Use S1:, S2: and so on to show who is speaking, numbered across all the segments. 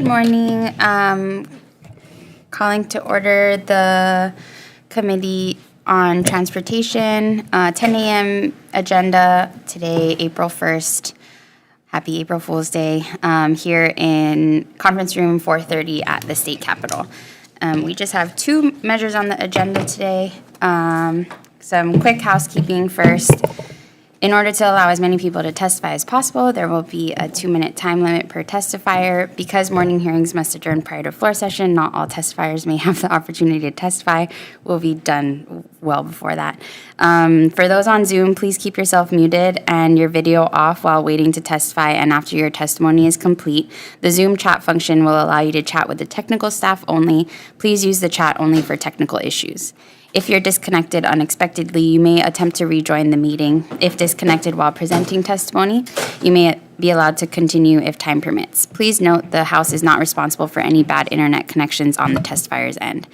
S1: Good morning. Calling to order the Committee on Transportation, 10 a.m. agenda today, April 1st. Happy April Fool's Day, here in conference room 430 at the State Capitol. We just have two measures on the agenda today. Some quick housekeeping first. In order to allow as many people to testify as possible, there will be a 2-minute time limit per testifier. Because morning hearings must adjourn prior to floor session, not all testifiers may have the opportunity to testify. Will be done well before that. For those on Zoom, please keep yourself muted and your video off while waiting to testify and after your testimony is complete. The Zoom chat function will allow you to chat with the technical staff only. Please use the chat only for technical issues. If you're disconnected unexpectedly, you may attempt to rejoin the meeting. If disconnected while presenting testimony, you may be allowed to continue if time permits. Please note the House is not responsible for any bad internet connections on the testifier's end.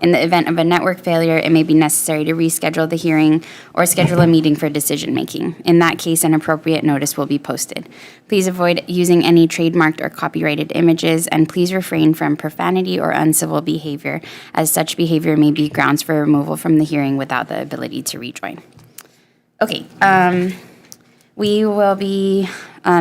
S1: In the event of a network failure, it may be necessary to reschedule the hearing or schedule a meeting for decision-making. In that case, an appropriate notice will be posted. Please avoid using any trademarked or copyrighted images, and please refrain from profanity or uncivil behavior, as such behavior may be grounds for removal from the hearing without the ability to rejoin. Okay, we will be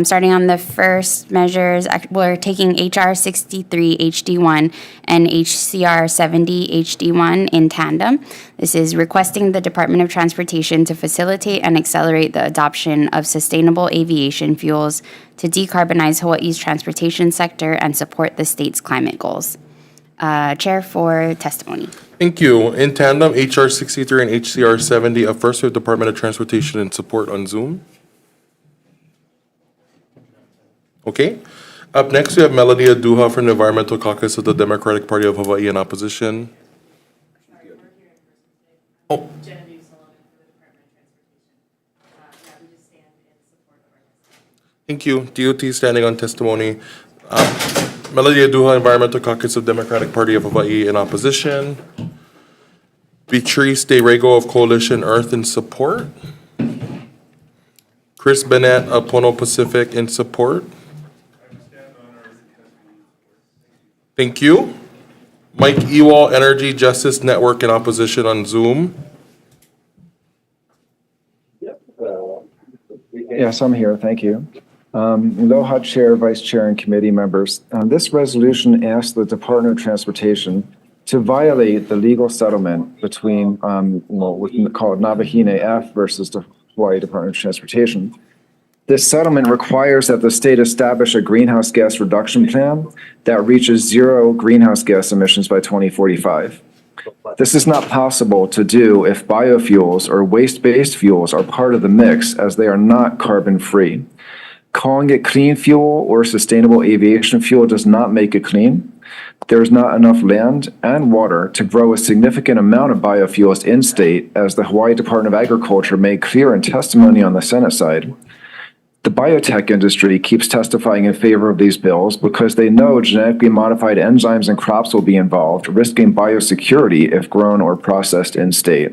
S1: starting on the first measures. We're taking HR 63 HD1 and HCR 70 HD1 in tandem. This is requesting the Department of Transportation to facilitate and accelerate the adoption of sustainable aviation fuels to decarbonize Hawaii's transportation sector and support the state's climate goals. Chair for testimony.
S2: Thank you. In tandem, HR 63 and HCR 70, a first with Department of Transportation and support on Zoom. Okay. Up next, we have Melody Aduha from the Environmental Caucus of the Democratic Party of Hawaii in opposition. Oh. Thank you. DOT standing on testimony. Melody Aduha, Environmental Caucus of Democratic Party of Hawaii in opposition. Beatrice De Rego of Coalition Earth in support. Chris Bennett of Pono Pacific in support. Thank you. Mike Ewald, Energy Justice Network in opposition on Zoom.
S3: Yes, I'm here. Thank you. Aloha, Chair, Vice Chair, and committee members. This resolution asks the Department of Transportation to violate the legal settlement between, we can call it Navahine F versus the Hawaii Department of Transportation. This settlement requires that the state establish a greenhouse gas reduction plan that reaches zero greenhouse gas emissions by 2045. This is not possible to do if biofuels or waste-based fuels are part of the mix, as they are not carbon-free. Calling it clean fuel or sustainable aviation fuel does not make it clean. There is not enough land and water to grow a significant amount of biofuels in-state, as the Hawaii Department of Agriculture made clear in testimony on the Senate side. The biotech industry keeps testifying in favor of these bills because they know genetically modified enzymes and crops will be involved, risking biosecurity if grown or processed in-state.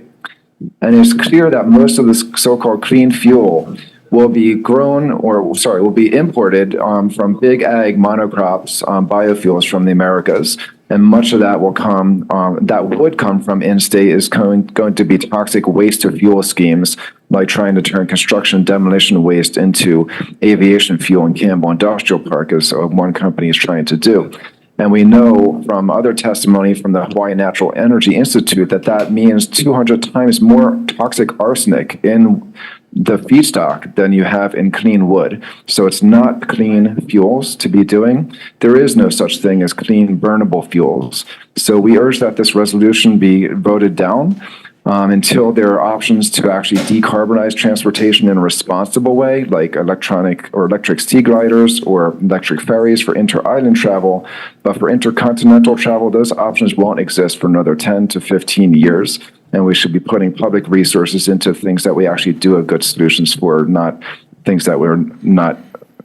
S3: And it's clear that most of this so-called clean fuel will be will be imported from big ag monocrops, biofuels from the Americas. And much of that will come, that would come from in-state is going to be toxic waste to fuel schemes, like trying to turn construction demolition waste into aviation fuel in Campbell Industrial Park, as one company is trying to do. And we know from other testimony from the Hawaii Natural Energy Institute that that means 200 times more toxic arsenic in the feedstock than you have in clean wood. So it's not clean fuels to be doing. There is no such thing as clean burnable fuels. So we urge that this resolution be voted down until there are options to actually decarbonize transportation in a responsible way, like electric sea gliders or electric ferries for inter-island travel. But for intercontinental travel, those options won't exist for another 10 to 15 years. And we should be putting public resources into things that we actually do have good solutions for, not things that we're not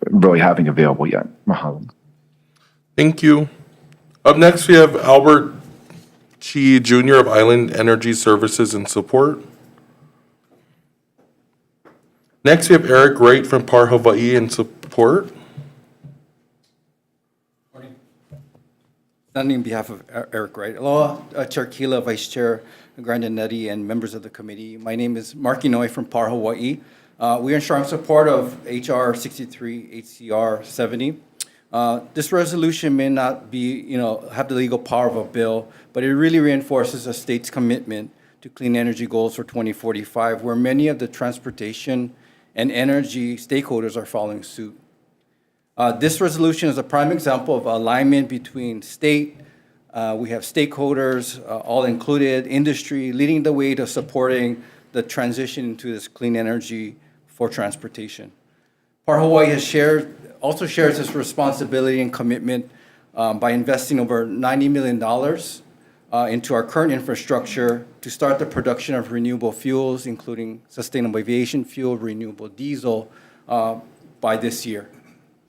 S3: really having available yet. Mahalo.
S2: Thank you. Up next, we have Albert Chi Jr. of Island Energy Services in support. Next, we have Eric Wright from PAR Hawaii in support.
S4: Standing on behalf of Eric Wright. Aloha, Chair Keela, Vice Chair Grandinetti, and members of the committee. My name is Mark Inouye from PAR Hawaii. We are in strong support of HR 63 HCR 70. This resolution may not be, have the legal power of a bill, but it really reinforces the state's commitment to clean energy goals for 2045, where many of the transportation and energy stakeholders are following suit. This resolution is a prime example of alignment between state, we have stakeholders, all included, industry, leading the way to supporting the transition to this clean energy for transportation. PAR Hawaii also shares this responsibility and commitment by investing over $90 million into our current infrastructure to start the production of renewable fuels, including sustainable aviation fuel, renewable diesel, by this year.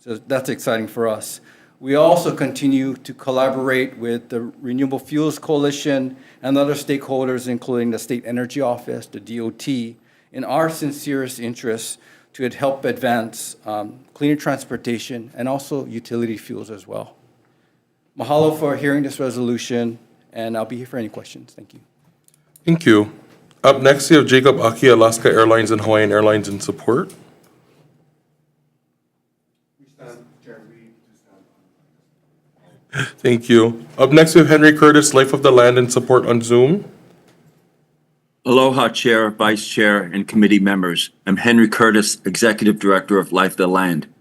S4: So that's exciting for us. We also continue to collaborate with the Renewable Fuels Coalition and other stakeholders, including the State Energy Office, the DOT, in our sincerest interests to help advance cleaner transportation and also utility fuels as well. Mahalo for hearing this resolution, and I'll be here for any questions. Thank you.
S2: Thank you. Up next, we have Jacob Aki, Alaska Airlines and Hawaiian Airlines in support. Thank you. Up next, we have Henry Curtis, Life of the Land in support on Zoom.
S5: Aloha, Chair, Vice Chair, and committee members. I'm Henry Curtis, Executive Director of Life of the Land.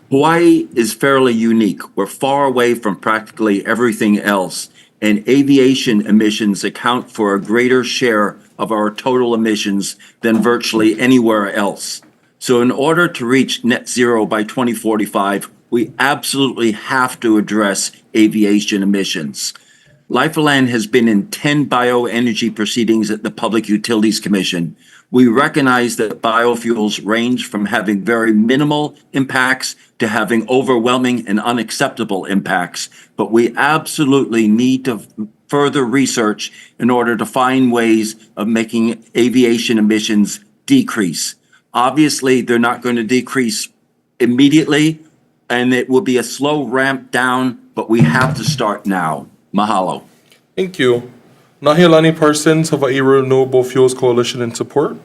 S5: Hawaii is fairly unique. We're far away from practically everything else, and aviation emissions account for a greater share of our total emissions than virtually anywhere else. So in order to reach net zero by 2045, we absolutely have to address aviation emissions. Life of Land has been in 10 bioenergy proceedings at the Public Utilities Commission. We recognize that biofuels range from having very minimal impacts to having overwhelming and unacceptable impacts, but we absolutely need to further research in order to find ways of making aviation emissions decrease. Obviously, they're not going to decrease immediately, and it will be a slow ramp down, but we have to start now. Mahalo.
S2: Thank you. Nahialani Parsons, Hawaii Renewable Fuels Coalition in support.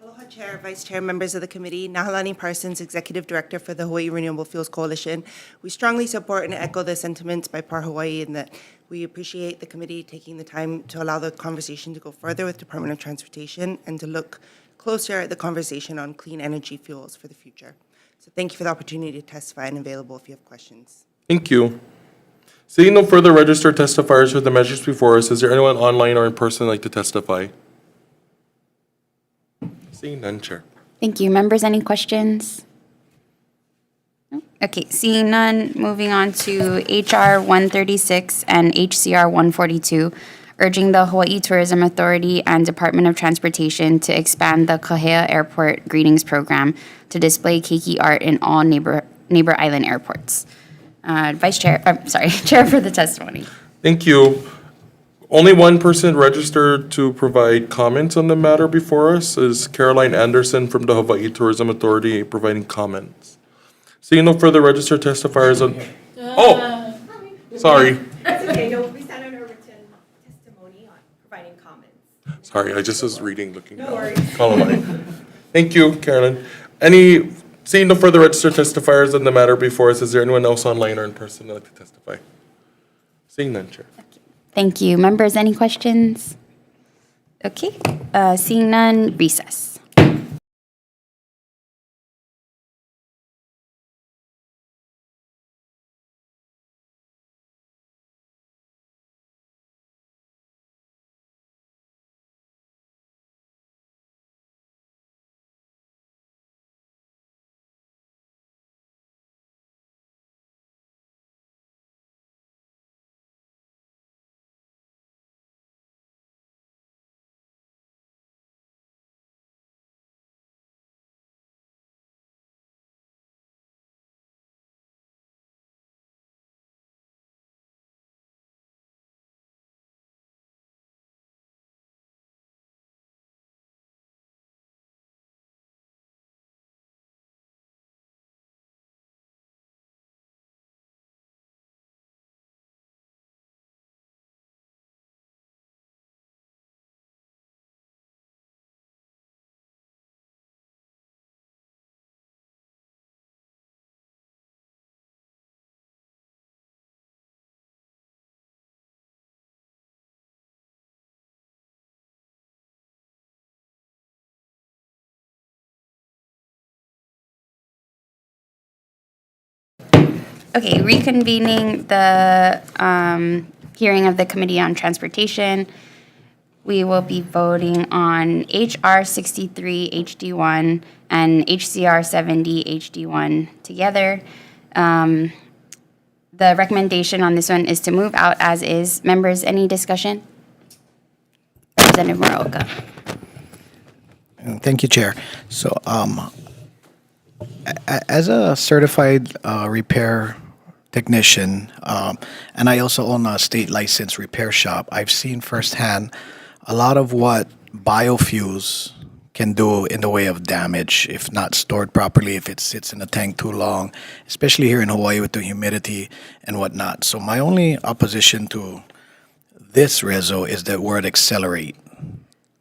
S6: Aloha, Chair, Vice Chair, members of the committee. Nahalani Parsons, Executive Director for the Hawaii Renewable Fuels Coalition. We strongly support and echo the sentiments by PAR Hawaii in that we appreciate the committee taking the time to allow the conversation to go further with Department of Transportation and to look closer at the conversation on clean energy fuels for the future. So thank you for the opportunity to testify and available if you have questions.
S2: Thank you. Seeing no further registered testifiers for the measures before us, is there anyone online or in person like to testify? Seeing none, Chair.
S1: Thank you. Members, any questions? No? Okay, seeing none, moving on to HR 136 and HCR 142, urging the Hawaii Tourism Authority and Department of Transportation to expand the Kahea Airport Greetings Program to display keiki art in all neighbor island airports. Chair for the testimony.
S2: Thank you. Only one person registered to provide comments on the matter before us is Caroline Anderson from the Hawaii Tourism Authority providing comments. Seeing no further registered testifiers on, oh, sorry.
S7: That's okay, no, we stand on our written testimony on providing comments.
S2: Sorry, I just was reading, looking.
S7: No worries.
S2: Caroline. Thank you, Carolyn. Seeing no further registered testifiers on the matter before us, is there anyone else online or in person that would like to testify? Seeing none, Chair.
S1: Thank you. Members, any questions? Okay, seeing none, recess. Okay, reconvening the hearing of the Committee on Transportation. We will be voting on HR 63 HD1 and HCR 70 HD1 together. The recommendation on this one is to move out as is. Members, any discussion? Representative Moroka.
S8: Thank you, Chair. So, as a certified repair technician, and I also own a state licensed repair shop, I've seen firsthand a lot of what biofuels can do in the way of damage if not stored properly, if it sits in a tank too long, especially here in Hawaii with the humidity and whatnot. So my only opposition to this reso is the word accelerate.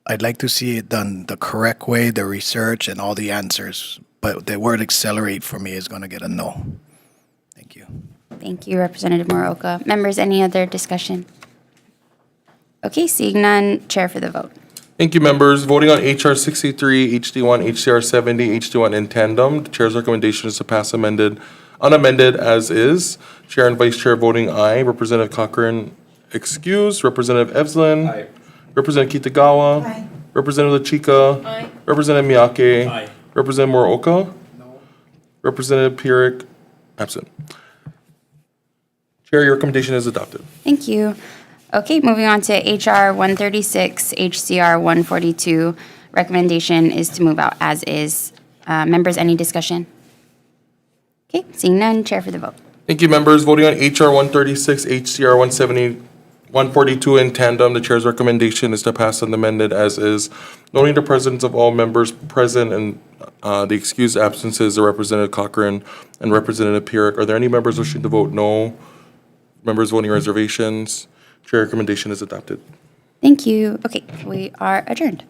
S8: I'd like to see it done the correct way, the research and all the answers, but the word accelerate for me is going to get a no. Thank you.
S1: Thank you, Representative Moroka. Members, any other discussion? Okay, seeing none, chair for the vote.
S2: Thank you, members. Voting on HR 63, HD1, HCR 70, HD1 in tandem. The chair's recommendation is to pass unamended as is. Chair and vice chair voting aye. Representative Cochran excused. Representative Evslin.
S4: Aye.
S2: Representative Kitagawa.
S6: Aye.
S2: Representative Chika.
S7: Aye.
S2: Representative Miyake.
S4: Aye.
S2: Representative Moroka. No. Representative Pierik, absent. Chair, your recommendation is adopted.
S1: Thank you. Okay, moving on to HR 136, HCR 142. Recommendation is to move out as is. Members, any discussion? Okay, seeing none, chair for the vote.
S2: Thank you, members. Voting on HR 136, HCR 170, 142 in tandem, the chair's recommendation is to pass unamended as is. Noting the presence of all members present and the excused absences of Representative Cochran and Representative Pierik, are there any members wishing to vote no? Members voting reservations? Chair recommendation is adopted.
S1: Thank you. Okay, we are adjourned.